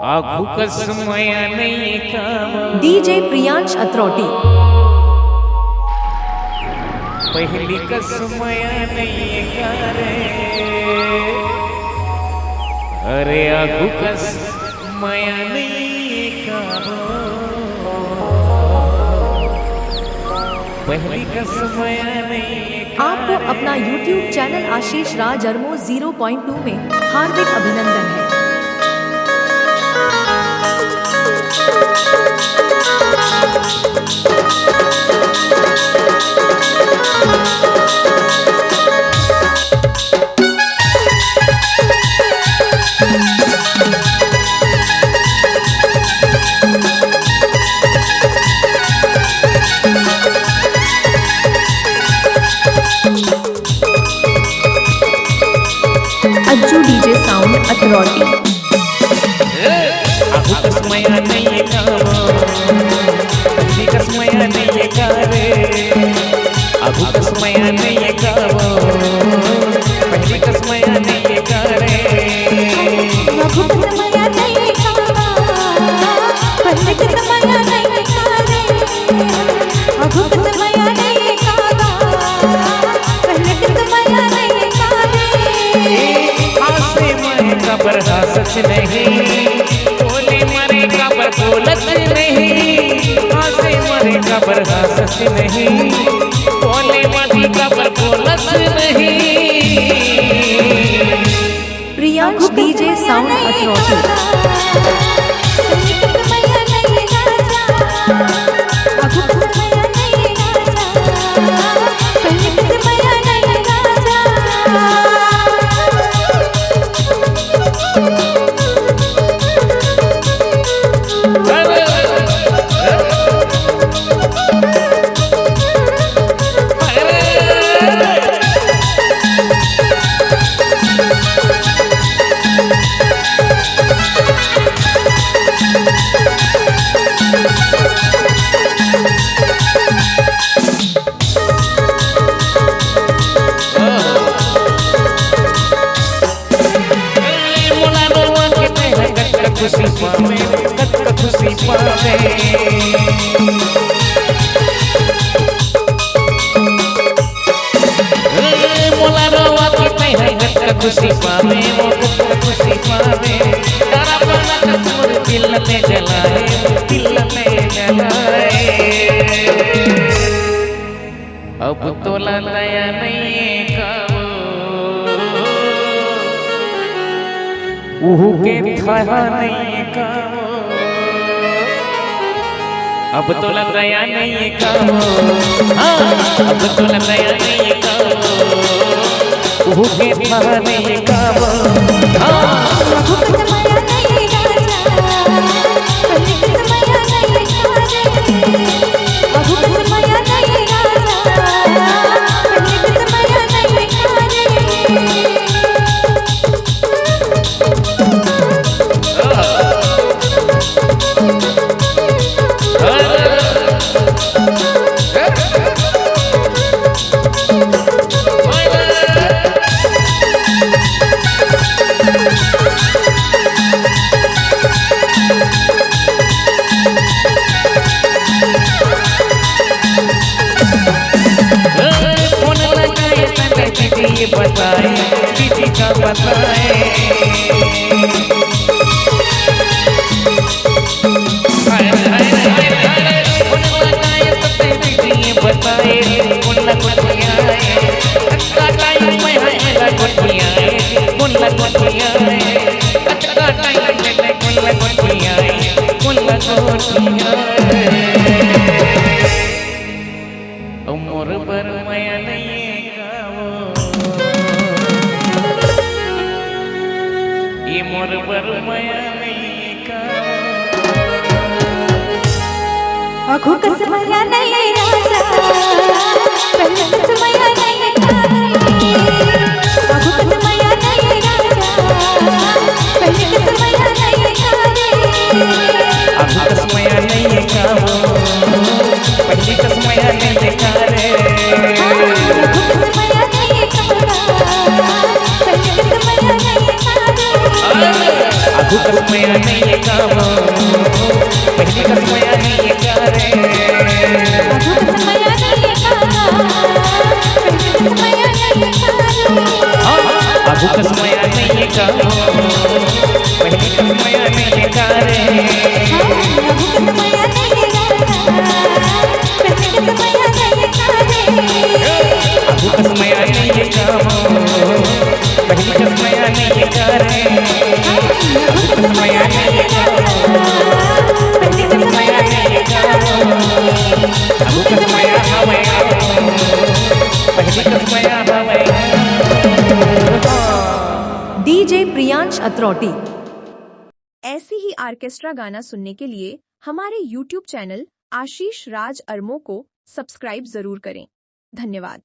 आगू कसमय नहीं काम डीजे प्रियांश अत्रोटी पहली कसमय नहीं करे अरे आगू कसमय नहीं काम पहली कसमय नहीं आपको अपना YouTube चैनल आशीष राज अरमो 0.2 में हार्दिक अभिनंदन है। अज्जू डीजे साउंड अथॉरिटी आगू कसमय नहीं काम पहली कसमय नहीं करे आगू कसमय नहीं काम पहली कसमय नहीं करे आगू कसमय नहीं काम पहली कसमय नहीं करे आगू कसमय नहीं काम पहली कसमय नहीं करे आसे मरे कबर सच नहीं बोले मरे कबर बोलत नहीं आसे मरे कबर सच नहीं बोले मरे कबर बोलत नहीं प्रियांश डीजे साउंड अथॉरिटी खुशी पावे कत खुशी पावे मोला रोवा की है कत खुशी पावे वो कत खुशी पावे तारा बना कसमर दिल में जलाए अब तो दया नहीं काओ उहु के थाहा नहीं काओ अब तो दया नहीं काओ अब तो दया नहीं काओ उहु के थाहा नहीं काओ ये बताए दीदी का बताए ये बताए मुन्ना कुटियाए अच्छा टाइम में है कुटियाए मुन्ना कुटियाए अच्छा टाइम में मुन्ना कुटियाए उम्र भर माया नहीं ये मोर पर माया नहीं का आँखों का समया नहीं राजा पहले का समया नहीं खाने आँखों का समया नहीं राजा पहले का समया नहीं खाने आँखों का समया नहीं खाओ पहले का समया नहीं खाने आँखों का समया नहीं खाना पहले का समया नहीं खाने कसमया नहीं कामो पहली कसमया नहीं करे अघु कसमया नहीं कामा पहली कसमया नहीं कारे अघु कसमया नहीं कामो पहली कसमया नहीं करे अघु कसमया नहीं पहली कसमया नहीं कारे अघु कसमया नहीं कामो पहली कसमया नहीं करे अघु कसमया नहीं कामो पहली कसमया नहीं करे अघु कसमया हवे पहली कसमया हवे डीजे प्रियांश अत्रौटी। ऐसे ही ऑर्केस्ट्रा गाना सुनने के लिए हमारे YouTube चैनल आशीष राज अरमो को सब्सक्राइब जरूर करें। धन्यवाद।